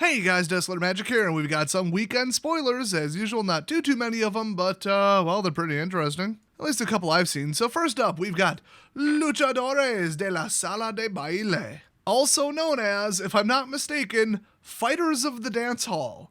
Hey guys, Desolate Magic here, and we've got some weekend spoilers. As usual, not too many of them, but, well, they're pretty interesting. At least a couple I've seen. So first up, we've got Luchadores de la Sala de Baile. Also known as, if I'm not mistaken, Fighters of the Dance Hall.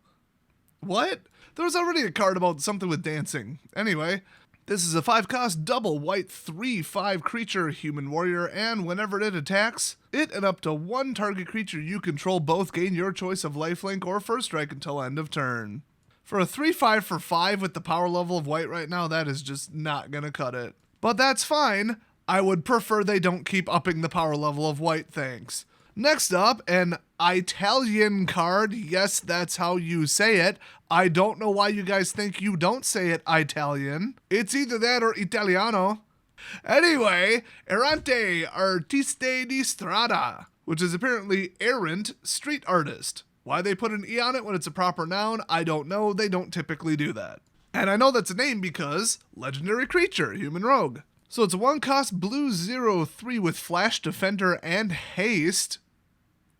What? There was already a card about something with dancing. Anyway, this is a 5-cost double white 3/5 creature human warrior, and whenever it attacks, it and up to one target creature you control both gain your choice of lifelink or first strike until end of turn. For a 3/5 for 5 with the power level of white right now, that is just not gonna cut it. But that's fine. I would prefer they don't keep upping the power level of white, thanks. Next up, an Italian card. Yes, that's how you say it. I don't know why you guys think you don't say it Italian. It's either that or Italiano. Anyway, Errante Artiste di Strada, which is apparently errant street artist. Why they put an E on it when it's a proper noun, I don't know. They don't typically do that. And I know that's a name because legendary creature, human rogue. So it's a 1-cost blue 0/3 with flash, defender, and haste.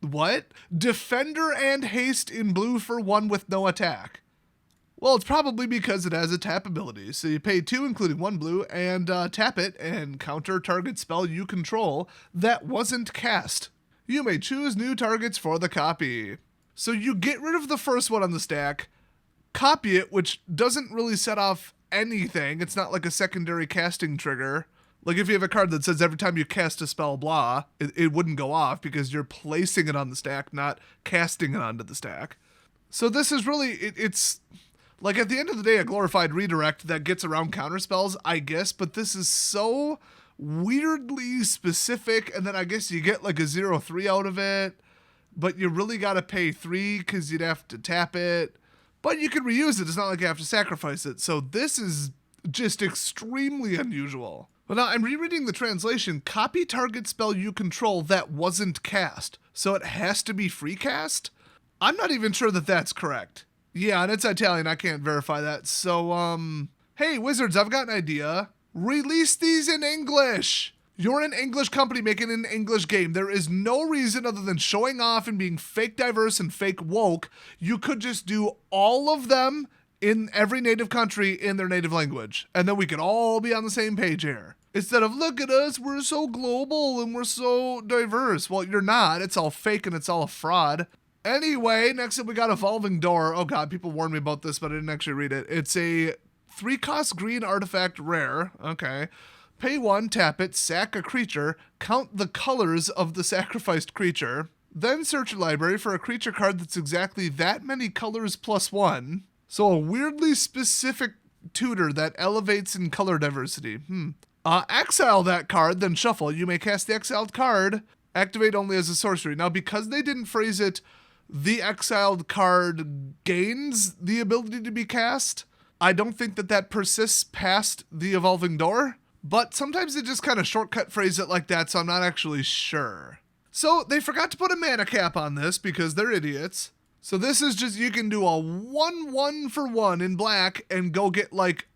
What? Defender and haste in blue for 1 with no attack. Well, it's probably because it has a tap ability. So you pay 2, including 1 blue, and tap it and counter target spell you control that wasn't cast. You may choose new targets for the copy. So you get rid of the first one on the stack, copy it, which doesn't really set off anything. It's not like a secondary casting trigger. Like if you have a card that says every time you cast a spell, blah, it wouldn't go off because you're placing it on the stack, not casting it onto the stack. So this is really, it's like at the end of the day, a glorified redirect that gets around counter spells, I guess, but this is so weirdly specific, and then I guess you get like a 0/3 out of it, but you really got to pay 3 because you'd have to tap it, but you can reuse it. It's not like you have to sacrifice it. So this is just extremely unusual. Well, now I'm rereading the translation. Copy target spell you control that wasn't cast. So it has to be free cast? I'm not even sure that that's correct. Yeah, and it's Italian. I can't verify that. So, hey, Wizards, I've got an idea. Release these in English. You're an English company making an English game. There is no reason other than showing off and being fake diverse and fake woke. You could just do all of them in every native country in their native language. And then we could all be on the same page here. Instead of, look at us, we're so global and we're so diverse. Well, you're not. It's all fake and it's all a fraud. Anyway, next up we got Evolving Door. Oh god, people warned me about this, but I didn't actually read it. It's a 3-cost green artifact rare. Okay. Pay 1, tap it, sack a creature, count the colors of the sacrificed creature, then search your library for a creature card that's exactly that many colors plus 1. So a weirdly specific tutor that elevates in color diversity. Exile that card, then shuffle. You may cast the exiled card, activate only as a sorcery. Now, because they didn't phrase it, the exiled card gains the ability to be cast, I don't think that persists past the Evolving Door, but sometimes they just kind of shortcut phrase it like that, so I'm not actually sure. So they forgot to put a mana cap on this because they're idiots. So this is just, you can do a 1/1 for 1 in black and go get like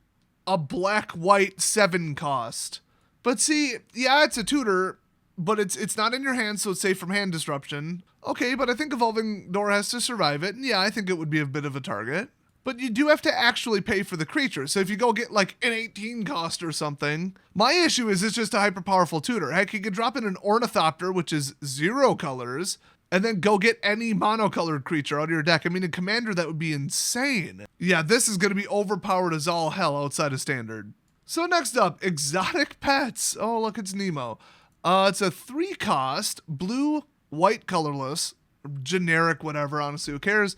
a black-white 7-cost. But see, yeah, it's a tutor, but it's not in your hand, so it's safe from hand disruption. Okay, but I think Evolving Door has to survive it, and yeah, I think it would be a bit of a target. But you do have to actually pay for the creature, so if you go get like an 18-cost or something, my issue is it's just a hyper-powerful tutor. Heck, you could drop in an Ornithopter, which is 0 colors, and then go get any monocolored creature out of your deck. I mean, in Commander, that would be insane. Yeah, this is going to be overpowered as all hell outside of Standard. So next up, Exotic Pets. Oh, look, it's Nemo. It's a 3-cost, blue, white, colorless, generic, whatever, honestly, who cares?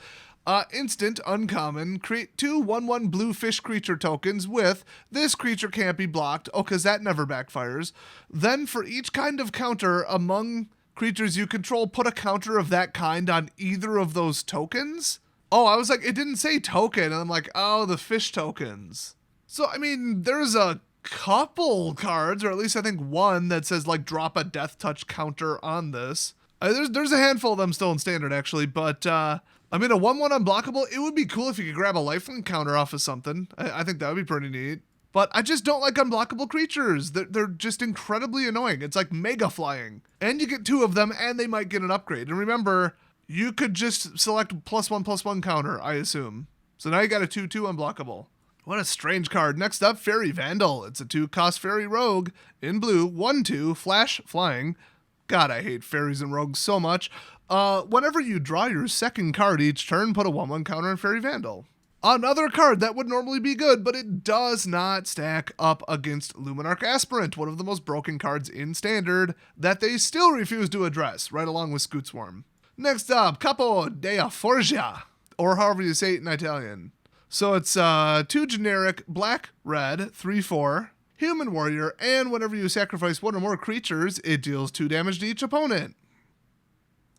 Instant, uncommon, create 2 1/1 blue fish creature tokens with this creature can't be blocked. Oh, because that never backfires. Then for each kind of counter among creatures you control, put a counter of that kind on either of those tokens? Oh, I was like, it didn't say token, and I'm like, oh, the fish tokens. So, I mean, there's a couple cards, or at least I think one, that says, like, drop a death touch counter on this. There's a handful of them still in Standard, actually, but, I mean, a 1/1 unblockable, it would be cool if you could grab a lifelink counter off of something. I think that would be pretty neat. But I just don't like unblockable creatures. They're just incredibly annoying. It's like mega flying. And you get 2 of them, and they might get an upgrade. And remember, You could just select +1/+1 counter, I assume. So now you got a 2/2 unblockable. What a strange card. Next up, Fairy Vandal. It's a 2-cost Fairy Rogue in blue, 1/2, flash, flying. God, I hate fairies and rogues so much. Whenever you draw your second card each turn, put a 1/1 counter on Fairy Vandal. Another card that would normally be good, but it does not stack up against Luminarch Aspirant, one of the most broken cards in Standard that they still refuse to address, right along with Scootsworm. Next up, Capo della Forgia, or however you say it in Italian. So it's 2 generic, black, red, 3/4, human warrior, and whenever you sacrifice one or more creatures, it deals 2 damage to each opponent.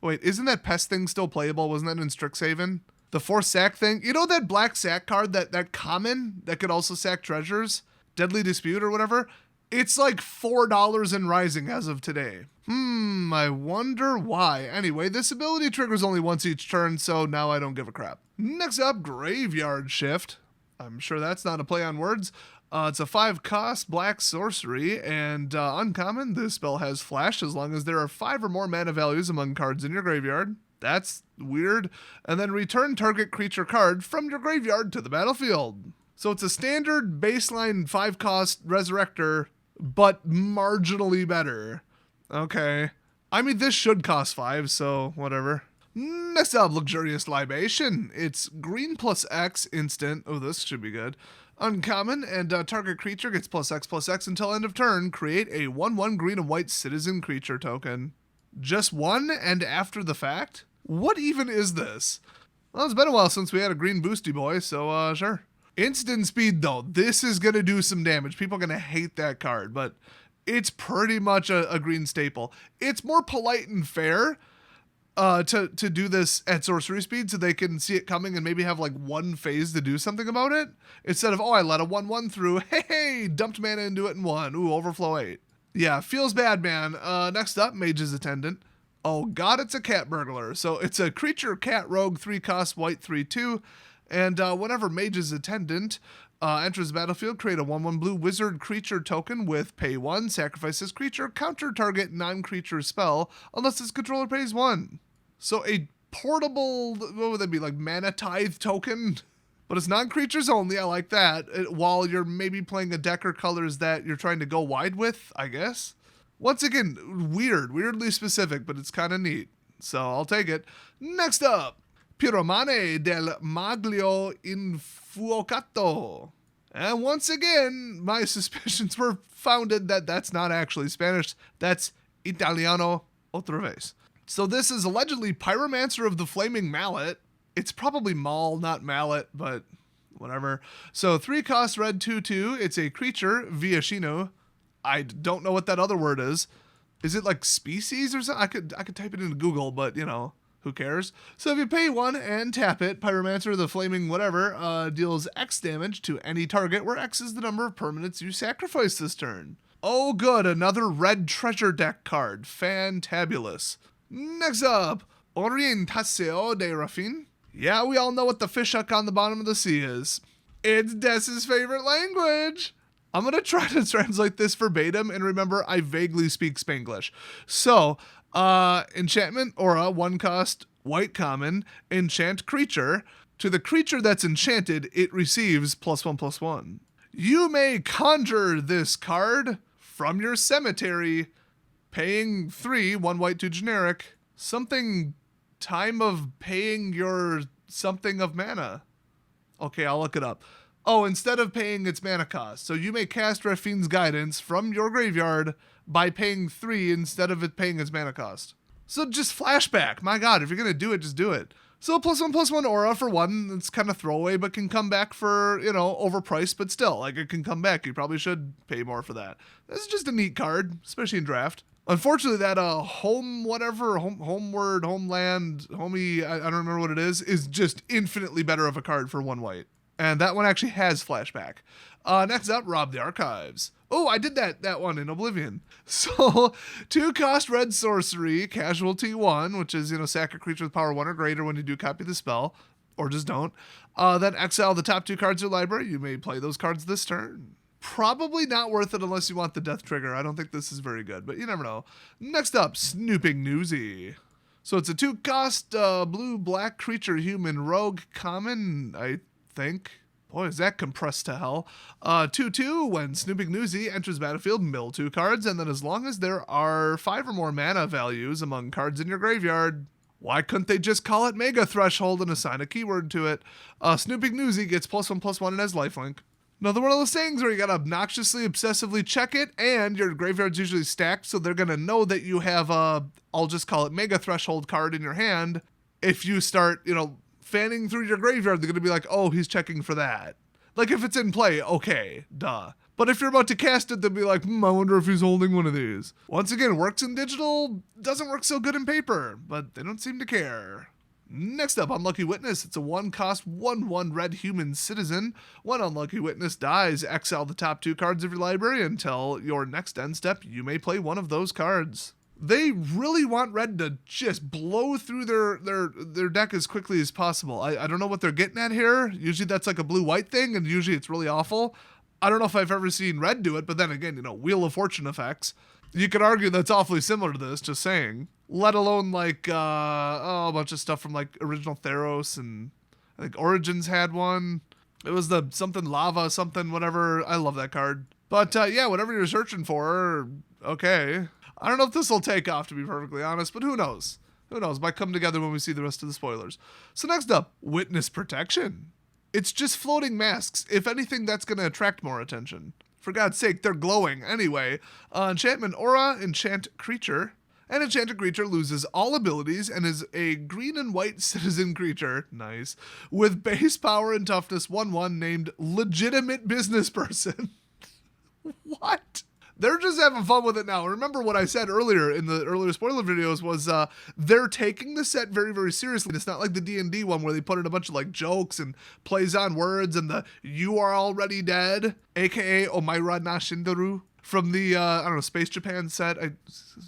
Wait, isn't that pest thing still playable? Wasn't that in Strixhaven? The 4 sack thing? You know that black sack card, that common, that could also sack treasures? Deadly Dispute or whatever? It's like $4 and rising as of today. I wonder why. Anyway, this ability triggers only once each turn, so now I don't give a crap. Next up, Graveyard Shift. I'm sure that's not a play on words. It's a 5-cost black sorcery, and uncommon. This spell has flash as long as there are 5 or more mana values among cards in your graveyard. That's weird. And then return target creature card from your graveyard to the battlefield. So it's a standard baseline 5-cost Resurrector, but marginally better. Okay. I mean, this should cost 5, so whatever. Next up, Luxurious Libation. It's green +X instant. Oh, this should be good. Uncommon, and target creature gets +X/+X until end of turn. Create a 1/1 green and white citizen creature token. Just one and after the fact? What even is this? Well, it's been a while since we had a green boosty boy, so sure. Instant speed, though. This is going to do some damage. People are going to hate that card, but it's pretty much a green staple. It's more polite and fair to do this at sorcery speed so they can see it coming and maybe have like one phase to do something about it. Instead of, oh, I let a 1/1 through. Hey, dumped mana into it in 1. Ooh, overflow 8. Yeah, feels bad, man. Next up, Mage's Attendant. Oh god, it's a cat burglar. So it's a creature cat rogue, 3-cost, white, 3/2. And whenever Mage's Attendant enters the battlefield, create a 1/1 blue wizard creature token with pay 1, sacrifice this creature, counter target non-creature spell, unless its controller pays 1. So a portable, what would that be, like mana tithe token? But it's non-creatures only, I like that, while you're maybe playing a deck or colors that you're trying to go wide with, I guess. Once again, weirdly specific, but it's kind of neat. So I'll take it. Next up, Piromane del Maglio Infuocato. And once again, my suspicions were founded that that's not actually Spanish. That's Italiano otra vez. So this is allegedly Pyromancer of the Flaming Mallet. It's probably Maul, not Mallet, but whatever. So 3-cost red 2/2. It's a creature, Viashino. I don't know what that other word is. Is it like species or something? I could type it into Google, but you know, who cares? So if you pay 1 and tap it, Pyromancer of the Flaming whatever deals X damage to any target where X is the number of permanents you sacrifice this turn. Oh good, another red treasure deck card. Fantabulous. Next up, Orientasio de Rafin. Yeah, we all know what the fish hook on the bottom of the sea is. It's Des's favorite language. I'm going to try to translate this verbatim, and remember, I vaguely speak Spanglish. So, enchantment, aura, 1-cost, white common, enchant creature. To the creature that's enchanted, it receives +1/+1. You may conjure this card from your cemetery, paying 3, 1 white, 2 generic, something time of paying your something of mana. Okay, I'll look it up. Oh, instead of paying its mana cost. So you may cast Rafin's Guidance from your graveyard by paying 3 instead of it paying its mana cost. So just flashback. My god, if you're going to do it, just do it. So +1/+1 aura for 1. It's kind of throwaway, but can come back for, you know, overpriced, but still, like it can come back. You probably should pay more for that. This is just a neat card, especially in draft. Unfortunately, that homeward, homeland, homie, I don't remember what it is just infinitely better of a card for 1 white. And that one actually has flashback. Next up, Rob the Archives. Oh, I did that one in Oblivion. So, 2-cost red sorcery, casualty 1, which is, you know, sack a creature with power 1 or greater when you do copy the spell, or just don't. Then exile the top 2 cards of your library. You may play those cards this turn. Probably not worth it unless you want the death trigger. I don't think this is very good, but you never know. Next up, Snooping Newsy. So it's a 2-cost blue-black creature human rogue common, I think. Boy, is that compressed to hell. 2/2, when Snooping Newsy enters battlefield, mill 2 cards, and then as long as there are 5 or more mana values among cards in your graveyard, why couldn't they just call it Mega Threshold and assign a keyword to it? Snooping Newsy gets +1/+1 and has lifelink. Another one of those things where you gotta obnoxiously, obsessively check it, and your graveyard's usually stacked, so they're gonna know that you have a, I'll just call it Mega Threshold card in your hand. If you start, fanning through your graveyard, they're gonna be like, oh, he's checking for that. Like, if it's in play, okay, duh. But if you're about to cast it, they'll be like, I wonder if he's holding one of these. Once again, works in digital, doesn't work so good in paper, but they don't seem to care. Next up, Unlucky Witness. It's a 1-cost 1/1 red human citizen. When Unlucky Witness dies, exile the top 2 cards of your library until your next end step. You may play one of those cards. They really want red to just blow through their deck as quickly as possible. I don't know what they're getting at here. Usually that's like a blue-white thing, and usually it's really awful. I don't know if I've ever seen red do it, but then again, Wheel of Fortune effects. You could argue that's awfully similar to this, just saying. Let alone like a bunch of stuff from like original Theros, and I think Origins had one. It was the something lava, something whatever. I love that card. But yeah, whatever you're searching for, okay. I don't know if this will take off, to be perfectly honest, but who knows? Who knows? Might come together when we see the rest of the spoilers. So next up, Witness Protection. It's just floating masks. If anything, that's going to attract more attention. For God's sake, they're glowing. Anyway, enchantment aura, enchant creature. An enchanted creature loses all abilities and is a green and white citizen creature, nice, with base power and toughness 1/1 named Legitimate Business Person. What? They're just having fun with it now. Remember what I said earlier in the earlier spoiler videos was they're taking the set very, very seriously. It's not like the D&D one where they put in a bunch of like jokes and plays on words and the "you are already dead," aka Omaira na Shindaru from the I don't know, Space Japan set,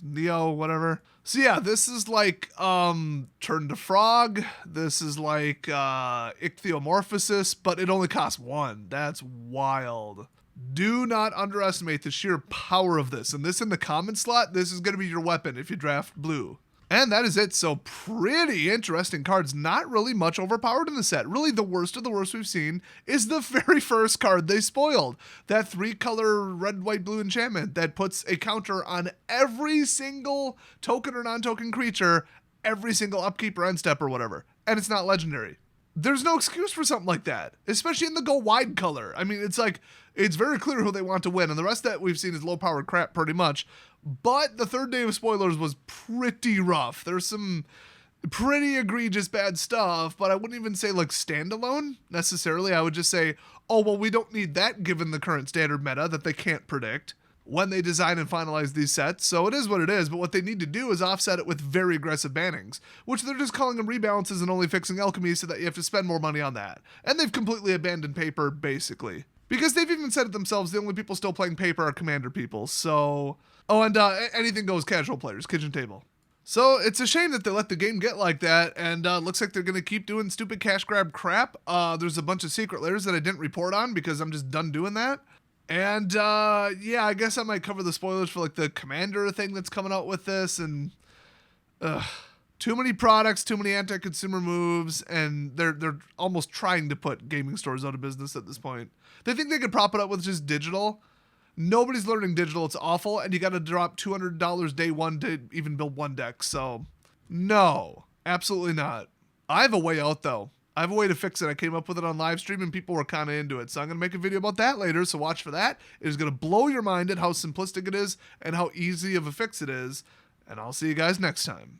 Neo, whatever. So yeah, this is like Turn to Frog. This is like Ichthyomorphosis, but it only costs 1. That's wild. Do not underestimate the sheer power of this. And this in the common slot, this is going to be your weapon if you draft blue. And that is it. So pretty interesting cards. Not really much overpowered in the set. Really, the worst of the worst we've seen is the very first card they spoiled. That 3-color red, white, blue enchantment that puts a counter on every single token or non-token creature, every single upkeep or end step or whatever. And it's not legendary. There's no excuse for something like that, especially in the go wide color. I mean, it's like, it's very clear who they want to win, and the rest that we've seen is low-powered crap pretty much. But the third day of spoilers was pretty rough. There's some pretty egregious bad stuff, but I wouldn't even say like standalone necessarily. I would just say, oh, well, we don't need that given the current standard meta that they can't predict when they design and finalize these sets. So it is what it is, but what they need to do is offset it with very aggressive bannings, which they're just calling them rebalances and only fixing alchemy so that you have to spend more money on that. And they've completely abandoned paper, basically. Because they've even said it themselves, the only people still playing paper are commander people, so... Oh, and anything goes casual players, kitchen table. So it's a shame that they let the game get like that, and looks like they're going to keep doing stupid cash grab crap. There's a bunch of secret layers that I didn't report on because I'm just done doing that. And, yeah, I guess I might cover the spoilers for, like, the Commander thing that's coming out with this, and, too many products, too many anti-consumer moves, and they're almost trying to put gaming stores out of business at this point. They think they could prop it up with just digital. Nobody's learning digital, it's awful, and you gotta drop $200 day one to even build one deck, so, no, absolutely not. I have a way out, though. I have a way to fix it. I came up with it on live stream and people were kind of into it. So I'm going to make a video about that later. So watch for that. It is going to blow your mind at how simplistic it is and how easy of a fix it is. And I'll see you guys next time.